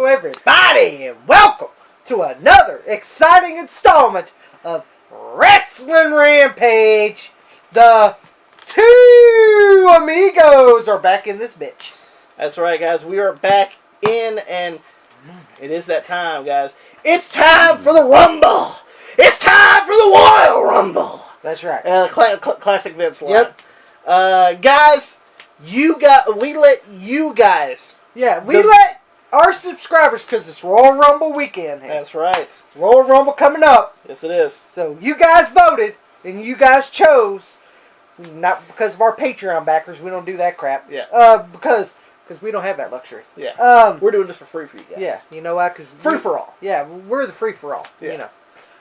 everybody, and welcome to another exciting installment of Wrestling Rampage. The two amigos are back in this bitch. That's right, guys. We are back in, and it is that time, guys. It's time for the Rumble. It's time for the Royal Rumble. That's right. Classic Vince line. Yep. Guys, we let you guys. Yeah, we let our subscribers, because it's Royal Rumble weekend here. That's right. Royal Rumble coming up. Yes, it is. So you guys voted, and you guys chose, not because of our Patreon backers, we don't do that crap. Yeah. Because we don't have that luxury. Yeah. We're doing this for free for you guys. Yeah, you know why? Because free for all. Yeah, we're the free for all. Yeah. You know.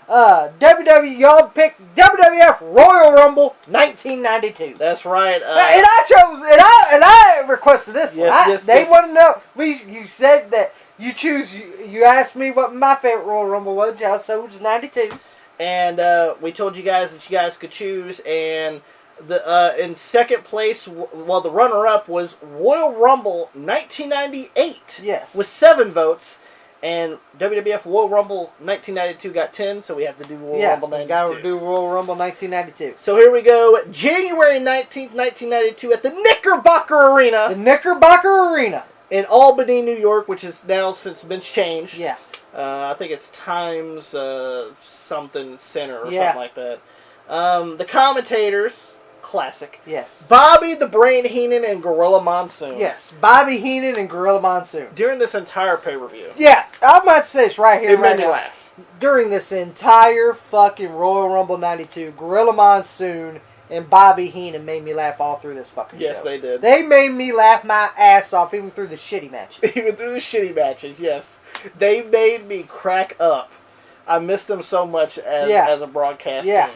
Y'all picked WWF Royal Rumble 1992. That's right. And I chose, and I requested this one. They want to know. You said that you choose. You asked me what my favorite Royal Rumble was. I said it was 92. And we told you guys that you guys could choose. And the in second place, the runner-up was Royal Rumble 1998. Yes, with 7 votes. And WWF Royal Rumble 1992 got 10, so we have to do Royal Rumble 92. Got to do Royal Rumble 1992. So here we go, January 19th, 1992, at the Knickerbocker Arena. The Knickerbocker Arena. In Albany, New York, which has now since been changed. Yeah. I think it's Times something Center or something like that. The commentators... Classic. Yes. Bobby the Brain Heenan and Gorilla Monsoon. Yes. Bobby Heenan and Gorilla Monsoon. During this entire pay-per-view. Yeah. I'm about to say this right here. It made me laugh. During this entire fucking Royal Rumble 92, Gorilla Monsoon and Bobby Heenan made me laugh all through this fucking show. Yes, they did. They made me laugh my ass off even through the shitty matches. Even through the shitty matches, yes. They made me crack up. I missed them so much as a broadcast team.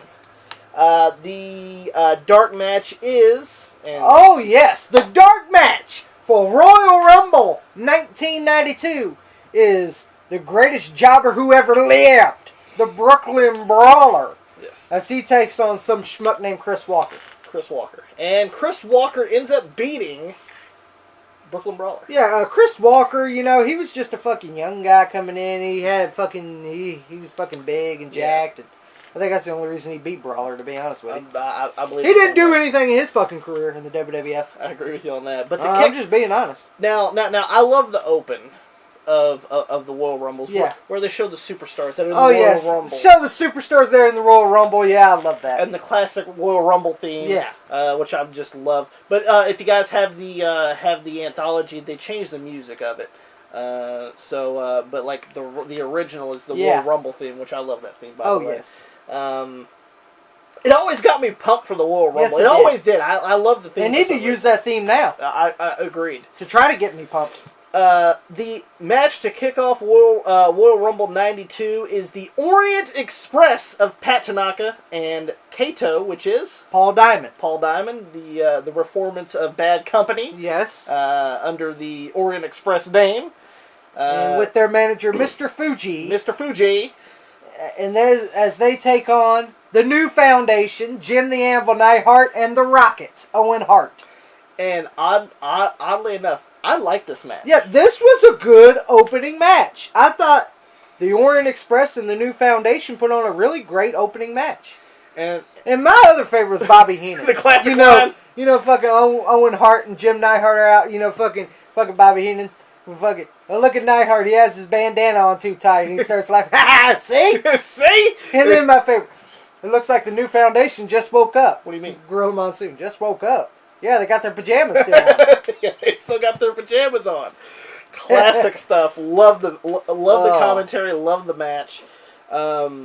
The dark match is... oh, yes. The dark match for Royal Rumble 1992 is the greatest jobber who ever lived. The Brooklyn Brawler. Yes. As he takes on some schmuck named Chris Walker. And Chris Walker ends up beating Brooklyn Brawler. Yeah, Chris Walker, you know, he was just a fucking young guy coming in. He had fucking... He was fucking big and jacked and... I think that's the only reason he beat Brawler, to be honest with you. I believe he didn't do anything in his fucking career in the WWF. I agree with you on that. But I'm just being honest. Now, I love the open of the Royal Rumbles, where they show the superstars that are in the Royal Rumble. Show the superstars there in the Royal Rumble. Yeah, I love that. And the classic Royal Rumble theme, which I just love. But if you guys have the anthology, they changed the music of it. But like the original is the Royal Rumble theme, which I love that theme, by the way. Oh, yes. It always got me pumped for the Royal Rumble. Yes, it always did. I love the theme. They need to use that theme now. I agreed. To try to get me pumped. The match to kick off Royal Rumble 92 is the Orient Express of Pat Tanaka and Kato, which is... Paul Diamond, the reformants of Bad Company. Yes. Under the Orient Express name. And with their manager, Mr. Fuji. And as they take on the new foundation, Jim the Anvil Neidhart and the Rocket, Owen Hart. And oddly enough, I like this match. Yeah, this was a good opening match. I thought the Orient Express and the new foundation put on a really great opening match. And my other favorite was Bobby Heenan. The classic line. You know, fucking Owen Hart and Jim Neidhart are out. You know, fucking Bobby Heenan. Fucking, look at Neidhart. He has his bandana on too tight, and he starts laughing. Ha! See? See? And then my favorite. It looks like the new foundation just woke up. What do you mean? Gorilla Monsoon just woke up. Yeah, they got their pajamas still on. Yeah, they still got their pajamas on. Classic stuff. Love the commentary. Love the match. A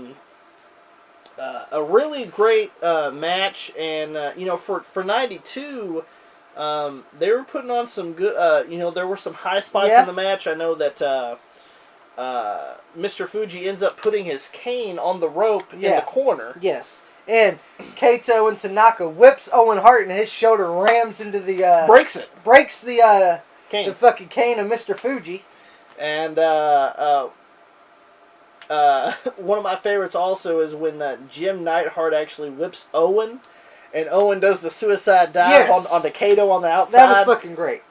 really great match, and for 92. They were putting on some good, there were some high spots in the match. I know that Mr. Fuji ends up putting his cane on the rope in the corner. Yes. And Kato and Tanaka whips Owen Hart, and his shoulder rams into the... breaks the cane. The fucking cane of Mr. Fuji. And one of my favorites also is when Jim Neidhart actually whips Owen. And Owen does the suicide dive on the Kato on the outside. That was fucking great.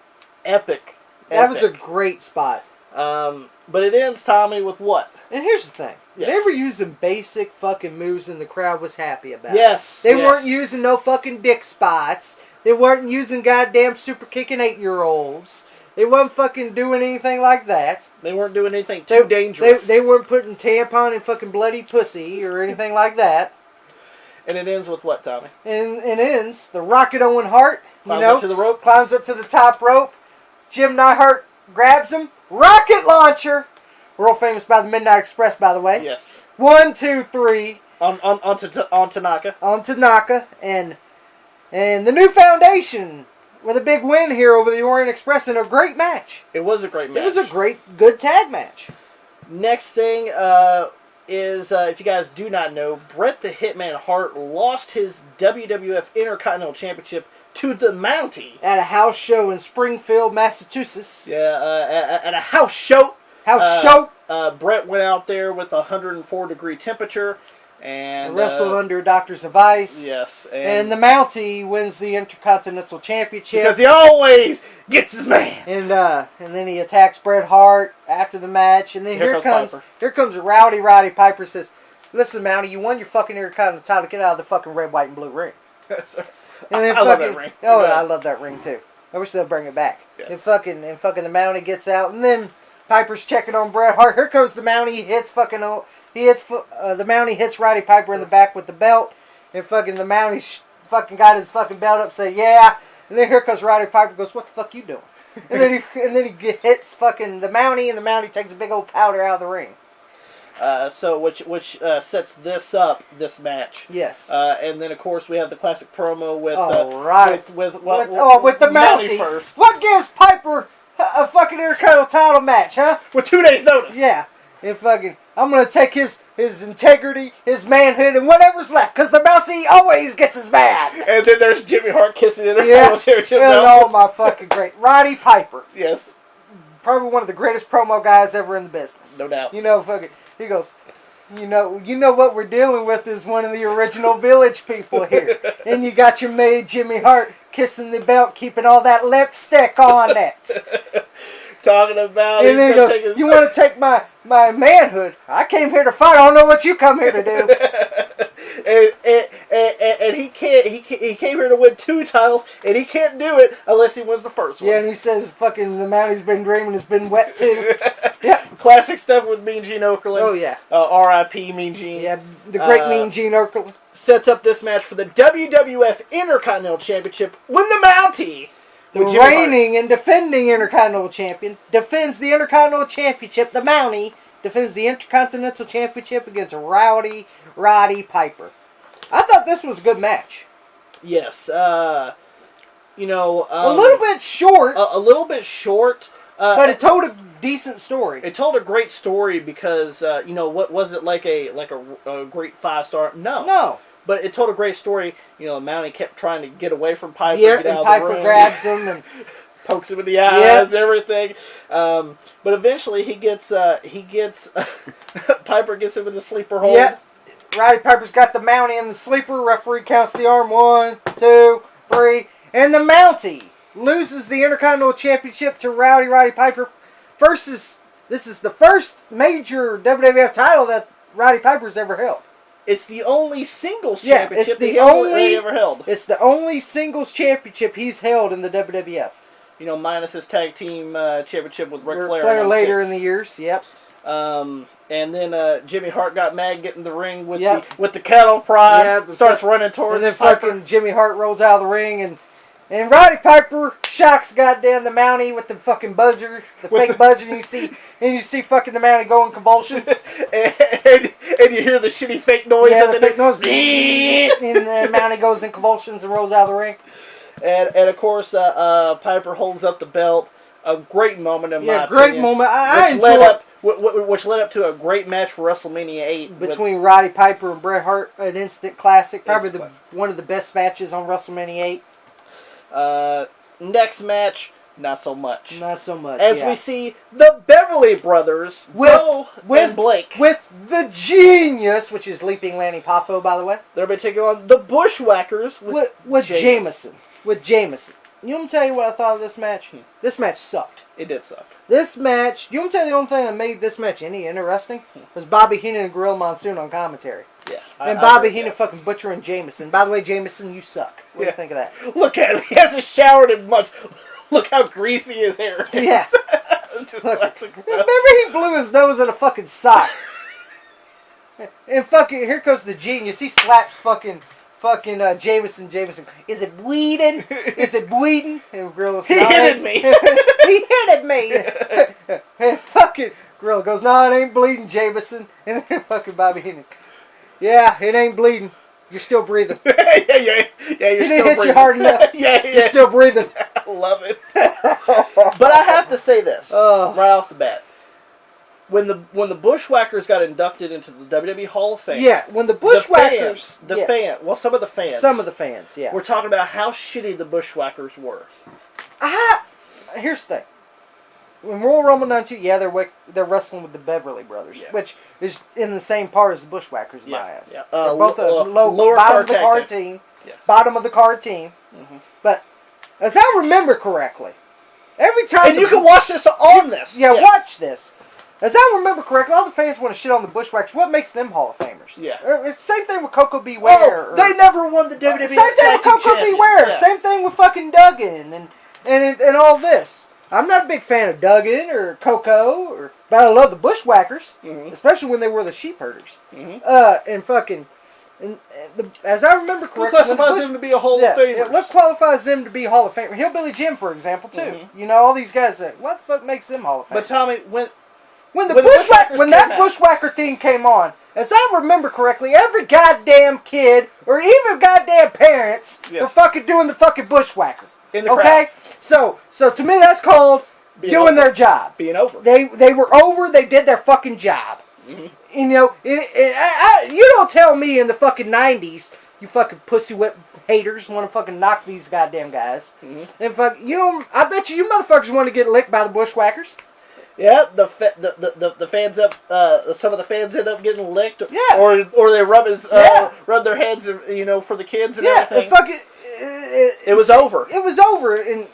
Epic. That was a great spot. But it ends, Tommy, with what? And here's the thing. Yes. They were using basic fucking moves and the crowd was happy about yes, it. They weren't using no fucking dick spots. They weren't using goddamn super kicking 8-year-olds. They weren't fucking doing anything like that. They weren't doing anything too dangerous. They weren't putting tampon in fucking bloody pussy or anything like that. And it ends with what, Tommy? And it ends, the Rocket Owen Hart, climbs up to the rope. Climbs up to the top rope. Jim Neidhart grabs him. Rocket launcher. World famous by the Midnight Express, by the way. Yes. 1, 2, 3. On Tanaka. On Tanaka. And the New Foundation with a big win here over the Orient Express in a great match. It was a great match. It was a good tag match. Next thing is, if you guys do not know, Bret the Hitman Hart lost his WWF Intercontinental Championship to the Mountie. At a house show in Springfield, Massachusetts. Yeah, at a house show. Bret went out there with a 104-degree temperature and wrestled under doctor's advice. Yes, and the Mountie wins the Intercontinental Championship because he always gets his man. And then he attacks Bret Hart after the match, and then here comes Roddy Piper says, "Listen, Mountie, you won your fucking Intercontinental title. Get out of the fucking red, white, and blue ring." That's right. And then I love that ring. Oh, I love that ring too. I wish they'll bring it back. Yes. And fucking the Mountie gets out, and then Piper's checking on Bret Hart. Here comes the Mountie. He hits the Mountie hits Roddy Piper in the back with the belt, and fucking the Mountie fucking got his fucking belt up. Say yeah, and then here comes Roddy Piper. Goes, "What the fuck you doing?" And then he hits fucking the Mountie, and the Mountie takes a big old powder out of the ring. Which sets this match. Yes. And then of course we have the classic promo with with the Mountie first. What gives Piper a fucking Intercontinental title match, huh? With 2 days notice. Yeah. And fucking, I'm gonna take his integrity, his manhood, and whatever's left, because the Mountie always gets his man. And then there's Jimmy Hart kissing Intercontinental Championship belt. Oh my fucking great. Roddy Piper. Yes. Probably one of the greatest promo guys ever in the business. No doubt. Fucking, he goes, you know what we're dealing with is one of the original Village people here. And you got your maid Jimmy Hart kissing the belt, keeping all that lipstick on it. Talking about, and then he goes, "You want to take my manhood? I came here to fight. I don't know what you come here to do." and he can't. He came here to win 2 titles, and he can't do it unless he wins the first one. Yeah, and he says, "Fucking the Mountie's been dreaming. It's been wet too." Yeah, classic stuff with Mean Gene Okerlund. Oh yeah, R.I.P. Mean Gene. Yeah, the great Mean Gene Okerlund sets up this match for the WWF Intercontinental Championship when the Mountie, the reigning and defending Intercontinental Champion, defends the Intercontinental Championship. The Mountie defends the Intercontinental Championship against Roddy Piper. I thought this was a good match. Yes. A little bit short. A little bit short. But it told a decent story. It told a great story because, what was it like a great 5-star? No. But it told a great story. Mountie kept trying to get away from Piper. Yeah, get out and Piper of the ring. grabs him and pokes him in the eyes, everything. But eventually he gets Piper gets him in the sleeper hold. Yeah. Roddy Piper's got the Mountie in the sleeper. Referee counts the arm. 1, 2, 3. And the Mountie loses the Intercontinental Championship to Roddy Piper. This is the first major WWF title that Roddy Piper's ever held. It's the only singles championship he ever held. It's the only singles championship he's held in the WWF. Minus his tag team championship with Ric Flair. Flair later in the years, yep. And then Jimmy Hart got mad, getting in the ring with the cattle prod, starts running towards and then Piper. Fucking Jimmy Hart rolls out of the ring, and Roddy Piper shocks goddamn the Mountie with the fucking buzzer, the fake buzzer, and you see fucking the Mountie go in convulsions. and you hear the shitty fake noise. Yeah, the fake noise. And the Mountie goes in convulsions and rolls out of the ring. And of course, Piper holds up the belt. A great moment in my opinion. Yeah, great moment. I enjoyed which led up to a great match for WrestleMania 8. Between Roddy Piper and Bret Hart, an instant classic. Probably one of the best matches on WrestleMania 8. Next match, not so much. Not so much, As we see the Beverly Brothers, Will and Blake. With the Genius, which is Leaping Lanny Poffo, by the way. They're going to take on the Bushwhackers with Jameson. With Jameson. You want me to tell you what I thought of this match? This match sucked. It did suck. This match, do you want to tell you the only thing that made this match any interesting? Was Bobby Heenan and Gorilla Monsoon on commentary. Yeah. And Bobby Heenan fucking butchering Jameson. By the way, Jameson, you suck. What do you think of that? Look at him. He hasn't showered in months. Look how greasy his hair is. Yeah. Just classic stuff. Remember he blew his nose in a fucking sock. And fucking, here comes the genius. He slaps fucking Jameson. Is it bleeding? Is it bleeding? And Gorilla's he hit me. He hit me. And fucking Gorilla goes, no, it ain't bleeding, Jameson. And then fucking Bobby Heenan, yeah, it ain't bleeding. You're still breathing. yeah, you're still breathing. Hit you hard enough. You're still breathing. I love it. But I have to say this right off the bat. When the Bushwhackers got inducted into the WWE Hall of Fame, when the Bushwhackers, some of the fans, yeah, we're talking about how shitty the Bushwhackers were. Here's the thing: when Royal Rumble '92, they're wrestling with the Beverly Brothers, which is in the same part as the Bushwhackers, bias. Yeah. They're both lower bottom of the card team, bottom of the card team. Mm-hmm. But as I remember correctly, every time you can watch this on this, watch this. As I remember correctly, all the fans want to shit on the Bushwhackers. What makes them Hall of Famers? Yeah. It's the same thing with Coco Beware. They never won the WWE Championship. Same thing with Coco Beware. Yeah. Same thing with fucking Duggan and all this. I'm not a big fan of Duggan or Coco, but I love the Bushwhackers, especially when they were the sheep herders. As I remember correctly, what classifies them to be a Hall of Famers? Yeah, what qualifies them to be Hall of Famers? Hillbilly Jim, for example, too. Mm-hmm. You know, all these guys. What the fuck makes them Hall of Famers? But Tommy, when that Bushwhacker theme came on, as I remember correctly, every goddamn kid or even goddamn parents were fucking doing the fucking Bushwhacker. In the crowd. So to me that's called doing their job. Being over. They were over. They did their fucking job. Mm-hmm. You know, you don't tell me in the fucking 90s, you fucking pussy whip haters want to fucking knock these goddamn guys. Mm-hmm. And I bet you motherfuckers want to get licked by the Bushwhackers. Yeah, the fans some of the fans end up getting licked. Yeah. Or they rub their heads, for the kids and everything. It was over. It was over, and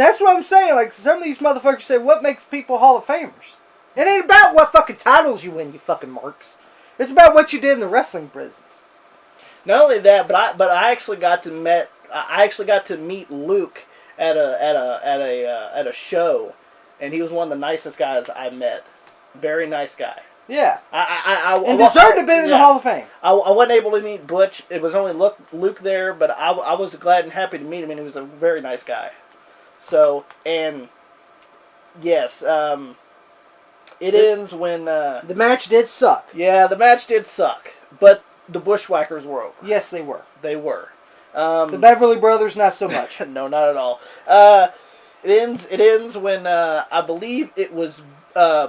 that's what I'm saying. Like, some of these motherfuckers say, what makes people Hall of Famers? It ain't about what fucking titles you win, you fucking marks. It's about what you did in the wrestling business. Not only that, but I actually got to meet Luke at a show. And he was one of the nicest guys I met. Very nice guy. Yeah. And deserved to be in the Hall of Fame. I wasn't able to meet Butch. It was only Luke there, but I was glad and happy to meet him, and he was a very nice guy. So, and yes, it ends when... the match did suck. Yeah, the match did suck. But the Bushwhackers were over. Yes, they were. They were. The Beverly Brothers, not so much. No, not at all. It ends when I believe it was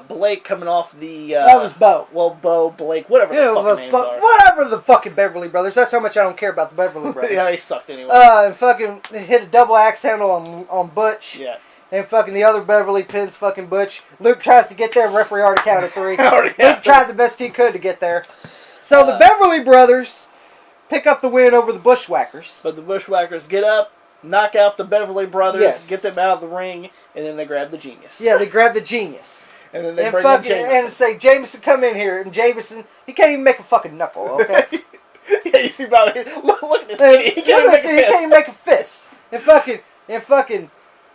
Blake coming off the... that was Bo. Well, Bo, Blake, whatever the fucking names are. Whatever the fucking Beverly Brothers. That's how much I don't care about the Beverly Brothers. Yeah, they sucked anyway. And fucking hit a double axe handle on Butch. Yeah. And fucking the other Beverly pins fucking Butch. Luke tries to get there. Referee already counted 3. Luke tried the best he could to get there. So the Beverly Brothers pick up the win over the Bushwhackers. But the Bushwhackers get up, knock out the Beverly Brothers, get them out of the ring, and then they grab the Genius. Yeah, they grab the Genius. And then they bring in Jameson. And say, Jameson, come in here. And Jameson, he can't even make a fucking knuckle, okay? Yeah, you see Bobby, look at this kid. He can't even make a fist. And fucking,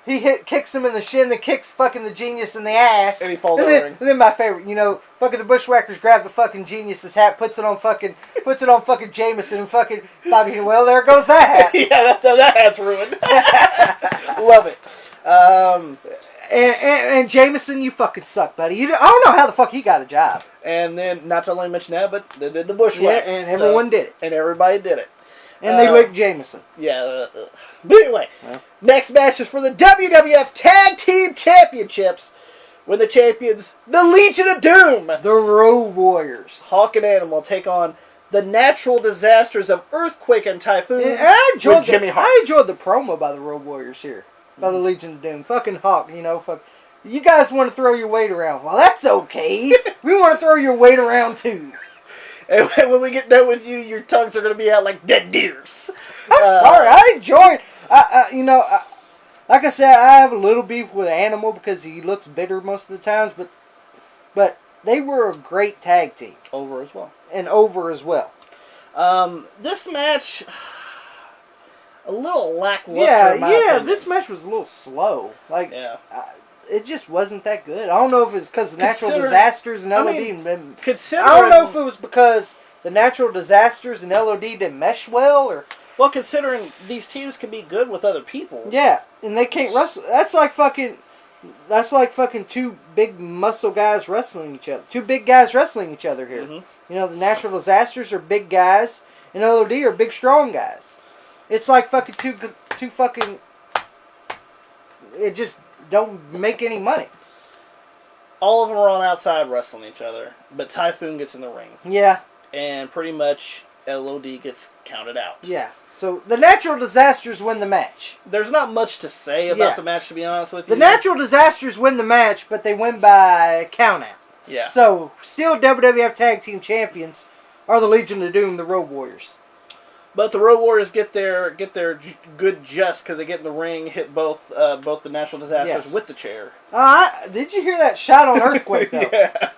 he kicks him in the shin, then kicks fucking the Genius in the ass. And he falls over. And then my favorite, fucking the Bushwhackers grab the fucking Genius's hat, puts it on fucking Jameson, and fucking Bobby, well, there goes that hat. Yeah, that hat's ruined. Love it. And Jameson, you fucking suck, buddy. I don't know how the fuck he got a job. And then, not to only mention that, but they did the Bushwhackers. Yeah, and everyone did it. And everybody did it. And they licked Jameson. Yeah. But anyway, next match is for the WWF Tag Team Championships. When the champions, the Legion of Doom, the Road Warriors, Hawk and Animal, take on the natural disasters of Earthquake and Typhoon. And I enjoyed Jimmy Hart. I enjoyed the promo by the Road Warriors here. By the Legion of Doom. Fucking Hawk, fuck. You guys want to throw your weight around. Well, that's okay. We want to throw your weight around, too. And when we get done with you, your tongues are going to be out like dead deers. I'm sorry. I enjoyed... like I said, I have a little beef with Animal because he looks bitter most of the times, but they were a great tag team. Over as well. And over as well. This match, a little lackluster. Yeah, this match was a little slow. Like, it just wasn't that good. I don't know if it's because of natural disasters and LOD. I don't know if it was because the natural disasters and LOD didn't mesh well, or... Well, considering these teams can be good with other people. Yeah, and they can't wrestle. That's like fucking two big muscle guys wrestling each other. Two big guys wrestling each other here. Mm-hmm. You know, the natural disasters are big guys, and LOD are big strong guys. It's like fucking two fucking... It just don't make any money. All of them are on outside wrestling each other, but Typhoon gets in the ring. Yeah. And pretty much LOD gets counted out. Yeah. So the natural disasters win the match. There's not much to say about the match, to be honest with you. The natural disasters win the match, but they win by count out. Yeah. So still WWF Tag Team Champions are the Legion of Doom, the Road Warriors. But the Road Warriors get their good just because they get in the ring, hit both the natural disasters with the chair. Did you hear that shot on Earthquake though? Yeah.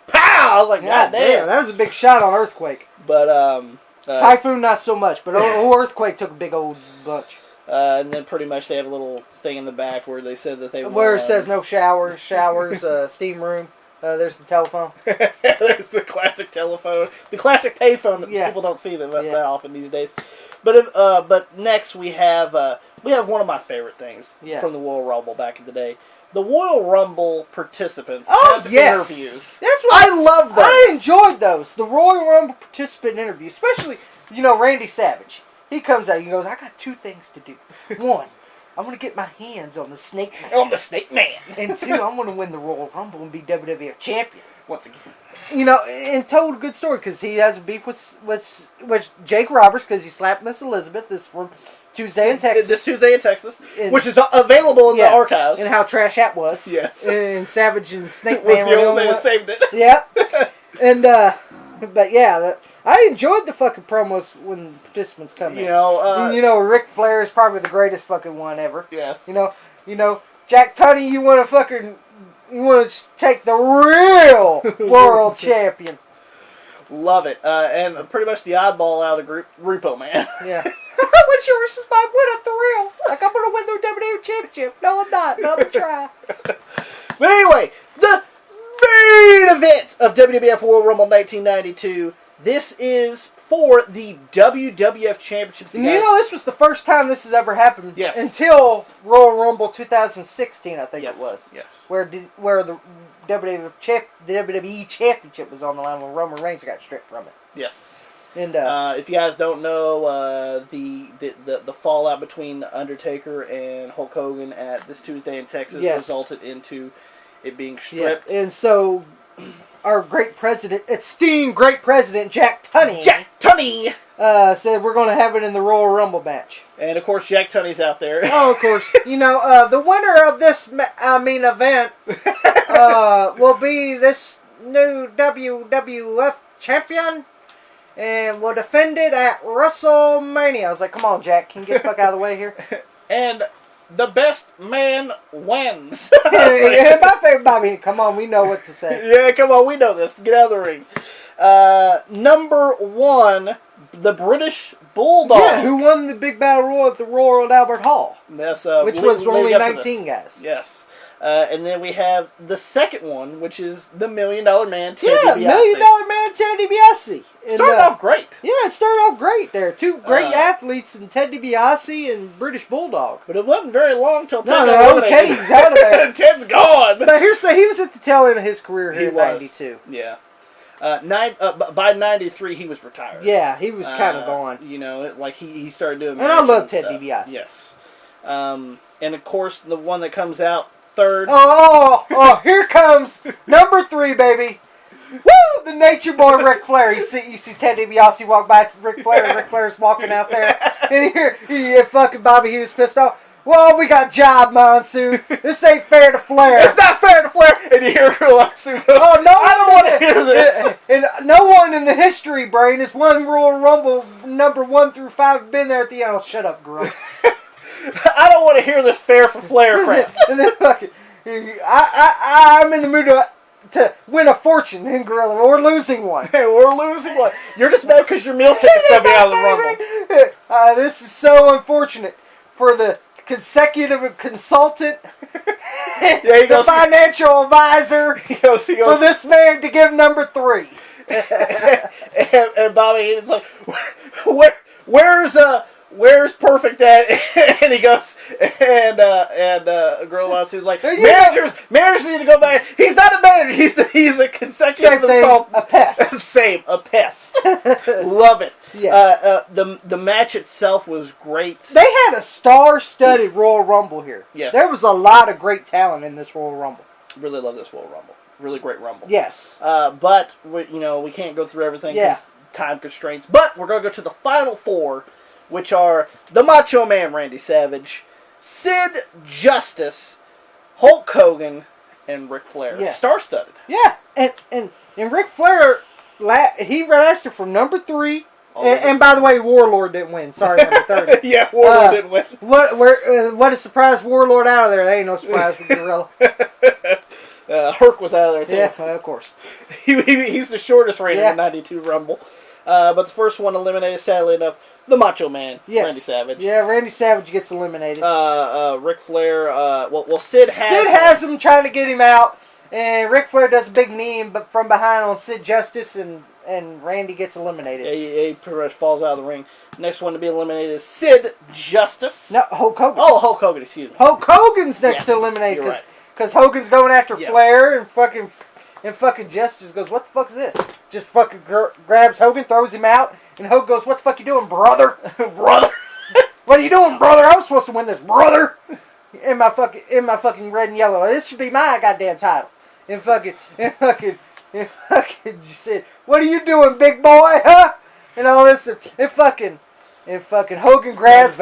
Pow! I was like, God damn, that was a big shot on Earthquake. But Typhoon not so much, but Earthquake took a big old bunch. And then pretty much they have a little thing in the back where they said that they where it says no showers, steam room. There's the telephone. There's the classic telephone, the classic payphone that people don't see that often these days. But next we have one of my favorite things from the Royal Rumble back in the day. The Royal Rumble participants have interviews. That's what I love those. I enjoyed those. The Royal Rumble participant interviews, especially Randy Savage. He comes out and goes, "I got two things to do. One, I'm going to get my hands on the Snake Man. On the Snake Man. And two, I'm going to win the Royal Rumble and be WWF champion." Once again. And told a good story because he has a beef with Jake Roberts because he slapped Miss Elizabeth this from Tuesday in Texas. This Tuesday in Texas, which is available in the archives. And how trash that was. Yes. And Savage and Snake Man were the only one that saved it. Yep. And, but yeah, I enjoyed the fucking promos when participants come in. Ric Flair is probably the greatest fucking one ever. Yes. Jack Tunney, you want to take the real world champion. Love it. And pretty much the oddball out of the group, Repo Man. Yeah. What's yours is mine. Win up the real. Like, I'm going to win the WWF Championship. No, I'm not. No, I'm going to try. But anyway, the main event of WWF Royal Rumble 1992. This is for the WWF Championship. This was the first time this has ever happened. Yes. Until Royal Rumble 2016, I think it was. Yes. Where the WWE Championship was on the line when Roman Reigns got stripped from it. Yes. And if you guys don't know, the fallout between Undertaker and Hulk Hogan at this Tuesday in Texas resulted into it being stripped. Yeah. And so our esteemed great president, Jack Tunney, said we're going to have it in the Royal Rumble match. And of course, Jack Tunney's out there. Oh, of course. The winner of this event will be this new WWF champion. And will defend it at WrestleMania. I was like, come on, Jack. Can you get the fuck out of the way here? And the best man wins. Yeah, my favorite Bobby. Come on, we know what to say. Yeah, come on, we know this. Get out of the ring. Number one, the British Bulldog. Yeah, who won the big battle royal at the Royal Albert Hall. Yes, which was only 19 guys. Yes. And then we have the second one, which is the $1 Million Man, Ted DiBiase. Yeah, $1 Million Man, Ted DiBiase. Started off great. Yeah, it started off great there. Two great athletes in Ted DiBiase and British Bulldog. But it wasn't very long till Teddy's out of there. Ted's gone. But here's the he was at the tail end of his career here in 92. Yeah. By 93, he was retired. Yeah, he was kind of gone. He started doing. And I love Ted DiBiase. Yes. And of course, the one that comes out third. Oh! Here comes number 3, baby. Woo! The Nature Boy, Ric Flair. You see Ted DiBiase walk by Ric Flair, and Ric Flair's walking out there, and here, fucking Bobby, he was pissed off. Well, we got Job Monsoon. This ain't fair to Flair. It's not fair to Flair. And you hear Monsoon go, "Oh no! I don't want to hear this." And no one in the history brain has won Royal Rumble number 1 through 5. Been there at the end. Oh, shut up, girl. I don't want to hear this fair for Flair crap. And then fucking, I'm in the mood to win a fortune in Gorilla. We're losing one. Hey, we're losing one. You're just mad because your meal ticket's going to be out of the Rumble. This is so unfortunate for the consecutive consultant, the financial advisor, he goes, for this man to give number 3. and Bobby, it's like, where's Perfect at? And he goes, and Gorilla was like, managers need to go back. He's not a manager. He's a consecutive assault. A pest. Same, a pest. Love it. Yes. The match itself was great. They had a star-studded Royal Rumble here. Yes. There was a lot of great talent in this Royal Rumble. Really love this Royal Rumble. Really great Rumble. Yes. But we can't go through everything. Yeah. Time constraints. But we're going to go to the final 4, which are the Macho Man Randy Savage, Sid Justice, Hulk Hogan, and Ric Flair. Yes. Star-studded. Yeah. And Ric Flair, he lasted for number 3. And by the way, Warlord didn't win. Sorry, number 30. Yeah, Warlord didn't win. What a surprise Warlord out of there. There ain't no surprise with Gorilla. Herc was out of there, too. Yeah, of course. He's the shortest reign in the 92 Rumble. But the first one eliminated, sadly enough, the Macho Man, Randy Savage. Yeah, Randy Savage gets eliminated. Ric Flair, Sid has him trying to get him out, and Ric Flair does a big knee from behind on Sid Justice, and Randy gets eliminated. Yeah, he pretty much falls out of the ring. Next one to be eliminated is Sid Justice. No, Hulk Hogan. Oh, Hulk Hogan, excuse me. Hulk Hogan's next to eliminate, because Hogan's going after Flair, and fucking Justice goes, what the fuck is this? Just fucking grabs Hogan, throws him out, and Hogan goes, what the fuck you doing, brother? Brother? What are you doing, brother? I was supposed to win this, brother! In my fucking red and yellow. This should be my goddamn title. And fucking you said, what are you doing, big boy, huh? And all this, and fucking Hogan grabs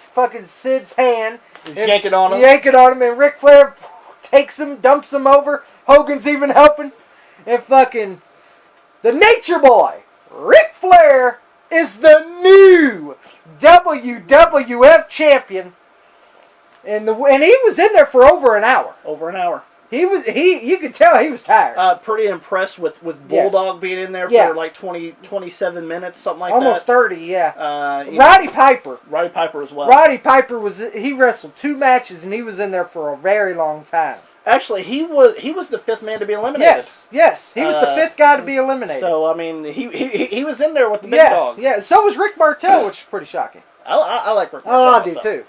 fucking Sid's hand. Yank it on him. And Ric Flair takes him, dumps him over. Hogan's even helping. And fucking the Nature Boy, Ric Flair, is the new WWF champion. And he was in there for over an hour. You could tell he was tired. Pretty impressed with Bulldog being in there for like 27 minutes, something like that. Almost 30, yeah. Roddy Piper as well. Roddy Piper he wrestled 2 matches and he was in there for a very long time. Actually, he was the 5th man to be eliminated. Yes, he was the 5th guy to be eliminated. So I mean, he was in there with the big dogs. Yeah. So was Rick Martel, which is pretty shocking. I like Rick Martel. Oh, I do too.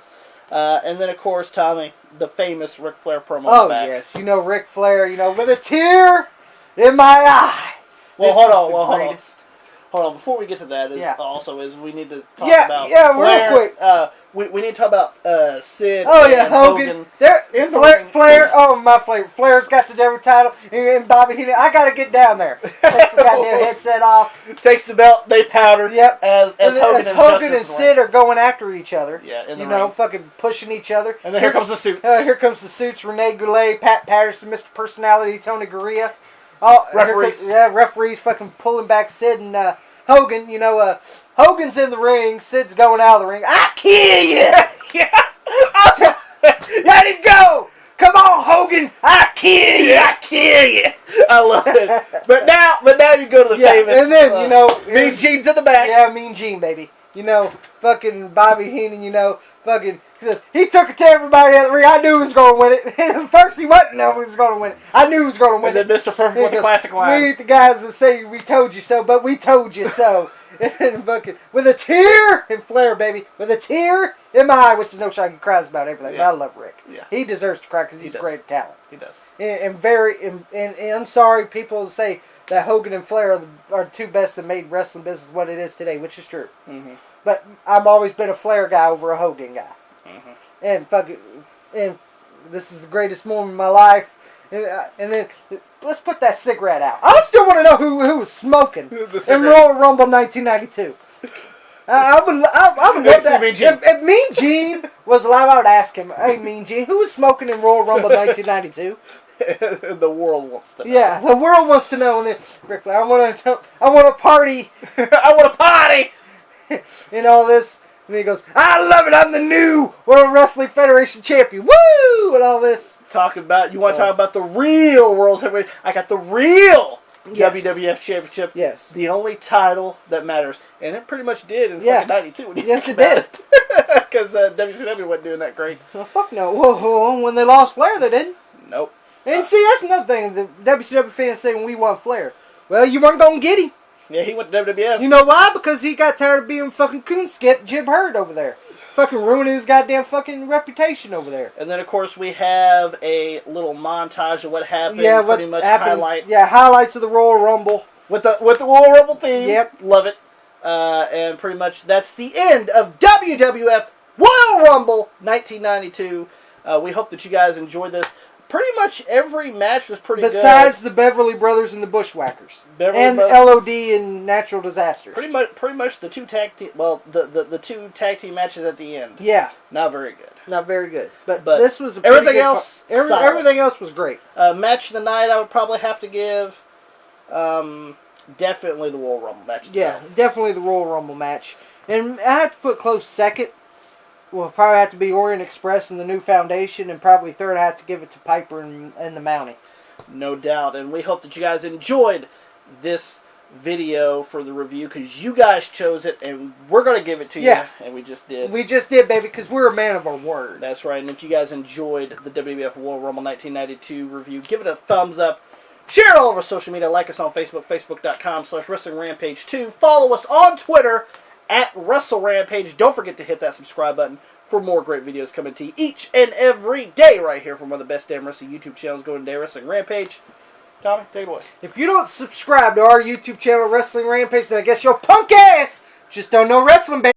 And then of course, Tommy, the famous Ric Flair promo. Oh yes, Ric Flair, with a tear in my eye. Well, hold on. Before we get to that, we need to talk about Flair. Real quick. We need to talk about Sid. Hogan. Flair. Oh my Flair. Flair's got the WWE title, and Bobby Heenan. I gotta get down there. Takes the goddamn headset off. Takes the belt. They powder. Yep. As Hogan and Sid are going after each other. Yeah. In the ring. Fucking pushing each other. And then here comes the suits. Here comes the suits. Renee Goulet, Pat Patterson, Mr. Personality, Tony Gurria. Oh, referees. Referees fucking pulling back Sid and Hogan. Hogan's in the ring. Sid's going out of the ring. I kill you. Let him go. Come on, Hogan. I kill you. I love it. But now you go to the famous. And then Mean Gene's in the back. Yeah, Mean Gene, baby. Fucking Bobby Heenan. Fucking says he took it to everybody out of the ring. I knew he was going to win it. And at first he wasn't know he was going to win it. I knew he was going to win it. And then Mr. Perfect with the classic line. We ain't the guys that say we told you so, but we told you so. And fucking with a tear in Flair, baby, with a tear in my eye, which is no shock. He cries about everything. Yeah. But I love Rick. Yeah. He deserves to cry because he's a great talent. He does. And I'm sorry, people say that Hogan and Flair are the 2 best that made wrestling business what it is today, which is true. Mm-hmm. But I've always been a Flair guy over a Hogan guy. Mm-hmm. And this is the greatest moment of my life. And then let's put that cigarette out. I still want to know who was smoking in Royal Rumble 1992. I would love that. If Mean Gene was alive, I would ask him, hey, Mean Gene, who was smoking in Royal Rumble 1992? The world wants to know. Yeah, the world wants to know. And then Ric Flair, I want to party. I want to party. And all this. And he goes, I love it, I'm the new World Wrestling Federation champion. Woo! And all this. You want to talk about the real World Heavyweight? I got the real WWF Championship. Yes. The only title that matters. And it pretty much did in fucking 92. Yes, it did. Because WCW wasn't doing that great. Well, fuck no. Whoa, when they lost Flair, they didn't. Nope. And see, that's another thing. The WCW fans say when we won Flair. Well, you weren't going to get him. Yeah, he went to WWF. You know why? Because he got tired of being fucking coonskip Jib Herd over there. Fucking ruining his goddamn fucking reputation over there. And then, of course, we have a little montage of what happened. Yeah, pretty much highlights. Yeah, highlights of the Royal Rumble. With the Royal Rumble theme. Yep. Love it. And pretty much that's the end of WWF Royal Rumble 1992. We hope that you guys enjoyed this. Pretty much every match was pretty good. Besides the Beverly Brothers and the Bushwhackers. And LOD and Natural Disasters. Pretty much the two tag team. Well, the two tag team matches at the end. Yeah. Not very good. Not very good. But this was a everything else. Everything else was great. Match of the night, I would probably have to give. Definitely the Royal Rumble match itself. Yeah, definitely the Royal Rumble match. And I have to put close second. Well, probably have to be Orient Express and the New Foundation, and probably third I have to give it to Piper and the Mountie. No doubt, and we hope that you guys enjoyed this video for the review, because you guys chose it, and we're going to give it to you, and we just did. We just did, baby, because we're a man of our word. That's right, and if you guys enjoyed the WWF Royal Rumble 1992 review, give it a thumbs up. Share it all over social media. Like us on Facebook, facebook.com/WrestlingRampage2. Follow us on Twitter @WrestleRampage. Don't forget to hit that subscribe button for more great videos coming to you each and every day right here from one of the best damn wrestling YouTube channels going today, Wrestling Rampage. Tommy, take it away. If you don't subscribe to our YouTube channel, Wrestling Rampage, then I guess your punk ass just don't know wrestling, baby.